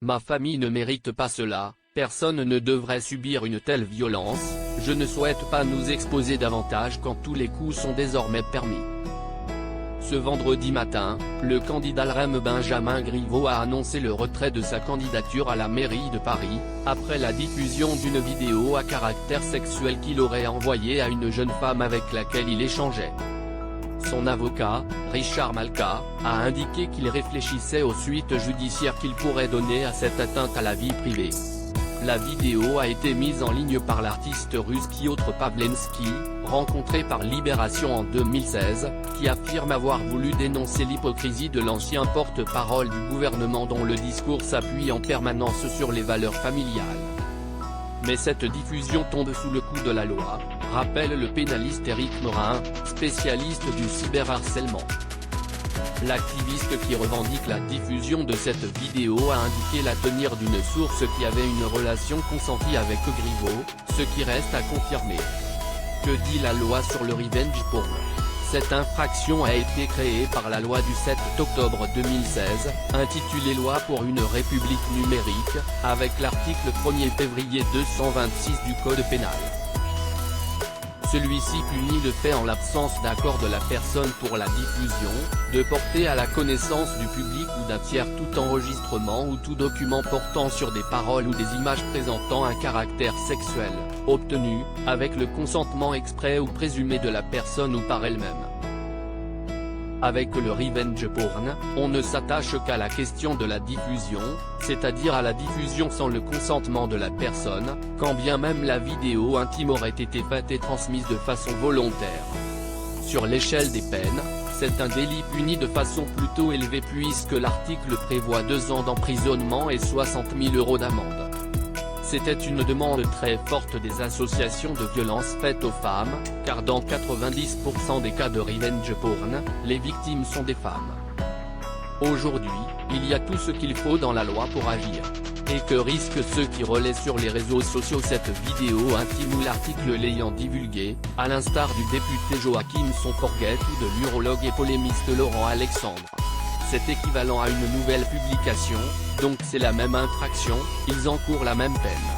Ma famille ne mérite pas cela, personne ne devrait subir une telle violence, je ne souhaite pas nous exposer davantage quand tous les coups sont désormais permis. Ce vendredi matin, le candidat LREM Benjamin Griveaux a annoncé le retrait de sa candidature à la mairie de Paris, après la diffusion d'une vidéo à caractère sexuel qu'il aurait envoyée à une jeune femme avec laquelle il échangeait. Son avocat, Richard Malka, a indiqué qu'il réfléchissait aux suites judiciaires qu'il pourrait donner à cette atteinte à la vie privée. La vidéo a été mise en ligne par l'artiste russe Piotr Pawlenski, rencontré par Libération en 2016, qui affirme avoir voulu dénoncer l'hypocrisie de l'ancien porte-parole du gouvernement dont le discours s'appuie en permanence sur les valeurs familiales. Mais cette diffusion tombe sous le coup de la loi, rappelle le pénaliste Éric Morin, spécialiste du cyberharcèlement. L'activiste qui revendique la diffusion de cette vidéo a indiqué la tenir d'une source qui avait une relation consentie avec Griveaux, ce qui reste à confirmer. Que dit la loi sur le revenge porn? Cette infraction a été créée par la loi du 7 octobre 2016, intitulée Loi pour une République numérique, avec l'article 1er février 226 du Code pénal. Celui-ci punit le fait en l'absence d'accord de la personne pour la diffusion, de porter à la connaissance du public ou d'un tiers tout enregistrement ou tout document portant sur des paroles ou des images présentant un caractère sexuel, obtenu, avec le consentement exprès ou présumé de la personne ou par elle-même. Avec le revenge porn, on ne s'attache qu'à la question de la diffusion, c'est-à-dire à la diffusion sans le consentement de la personne, quand bien même la vidéo intime aurait été faite et transmise de façon volontaire. Sur l'échelle des peines, c'est un délit puni de façon plutôt élevée puisque l'article prévoit 2 ans d'emprisonnement et 60 000 € d'amende. C'était une demande très forte des associations de violence faites aux femmes, car dans 90% des cas de revenge porn, les victimes sont des femmes. Aujourd'hui, il y a tout ce qu'il faut dans la loi pour agir. Et que risquent ceux qui relaient sur les réseaux sociaux cette vidéo intime ou l'article l'ayant divulgué, à l'instar du député Joachim Son-Forget ou de l'urologue et polémiste Laurent Alexandre? C'est équivalent à une nouvelle publication, donc c'est la même infraction, ils encourent la même peine.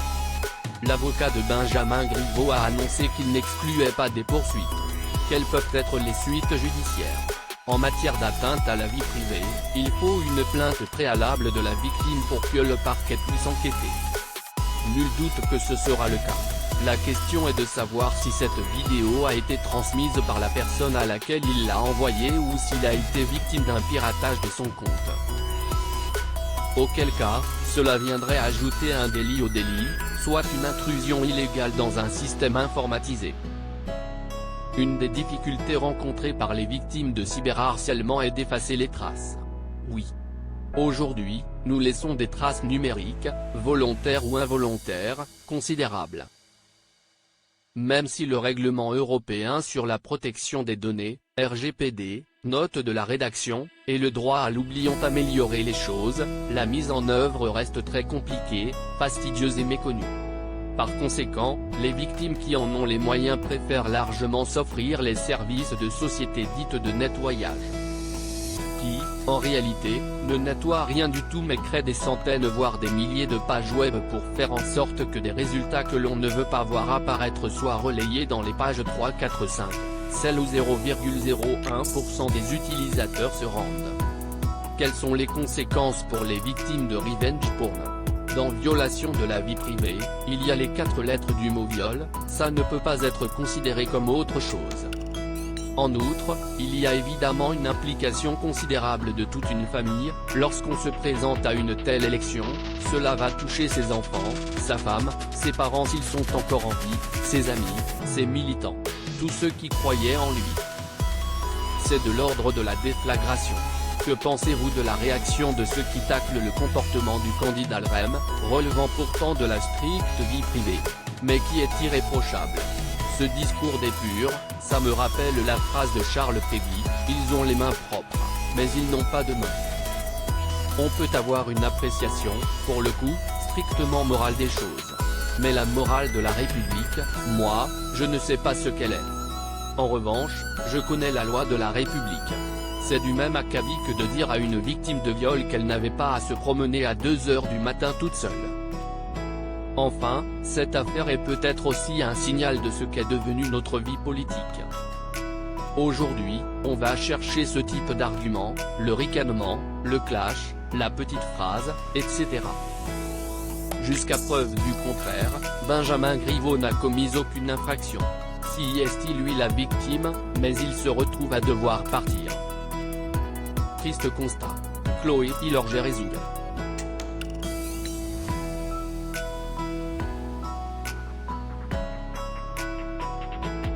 L'avocat de Benjamin Griveaux a annoncé qu'il n'excluait pas des poursuites. Quelles peuvent être les suites judiciaires? En matière d'atteinte à la vie privée, il faut une plainte préalable de la victime pour que le parquet puisse enquêter. Nul doute que ce sera le cas. La question est de savoir si cette vidéo a été transmise par la personne à laquelle il l'a envoyée ou s'il a été victime d'un piratage de son compte. Auquel cas, cela viendrait ajouter un délit au délit, soit une intrusion illégale dans un système informatisé. Une des difficultés rencontrées par les victimes de cyberharcèlement est d'effacer les traces. Oui. Aujourd'hui, nous laissons des traces numériques, volontaires ou involontaires, considérables. Même si le règlement européen sur la protection des données, RGPD, note de la rédaction, et le droit à l'oubli ont amélioré les choses, la mise en œuvre reste très compliquée, fastidieuse et méconnue. Par conséquent, les victimes qui en ont les moyens préfèrent largement s'offrir les services de sociétés dites de nettoyage. Qui, en réalité, ne nettoient rien du tout mais créent des centaines voire des milliers de pages web pour faire en sorte que des résultats que l'on ne veut pas voir apparaître soient relayés dans les pages 3, 4, 5, celles où 0,01% des utilisateurs se rendent. Quelles sont les conséquences pour les victimes de revenge porn? Dans violation de la vie privée, il y a les 4 lettres du mot viol, ça ne peut pas être considéré comme autre chose. En outre, il y a évidemment une implication considérable de toute une famille, lorsqu'on se présente à une telle élection, cela va toucher ses enfants, sa femme, ses parents s'ils sont encore en vie, ses amis, ses militants, tous ceux qui croyaient en lui. C'est de l'ordre de la déflagration. Que pensez-vous de la réaction de ceux qui taclent le comportement du candidat LREM, relevant pourtant de la stricte vie privée, mais qui est irréprochable? Ce discours d'épure, ça me rappelle la phrase de Charles Péguy, ils ont les mains propres, mais ils n'ont pas de mains. On peut avoir une appréciation, pour le coup, strictement morale des choses. Mais la morale de la République, moi, je ne sais pas ce qu'elle est. En revanche, je connais la loi de la République. C'est du même acabit que de dire à une victime de viol qu'elle n'avait pas à se promener à 2 heures du matin toute seule. Enfin, cette affaire est peut-être aussi un signal de ce qu'est devenue notre vie politique. Aujourd'hui, on va chercher ce type d'argument, le ricanement, le clash, la petite phrase, etc. Jusqu'à preuve du contraire, Benjamin Griveaux n'a commis aucune infraction. Si est-il lui la victime, mais il se retrouve à devoir partir. Triste constat. Chloé Hilorger-Résoud.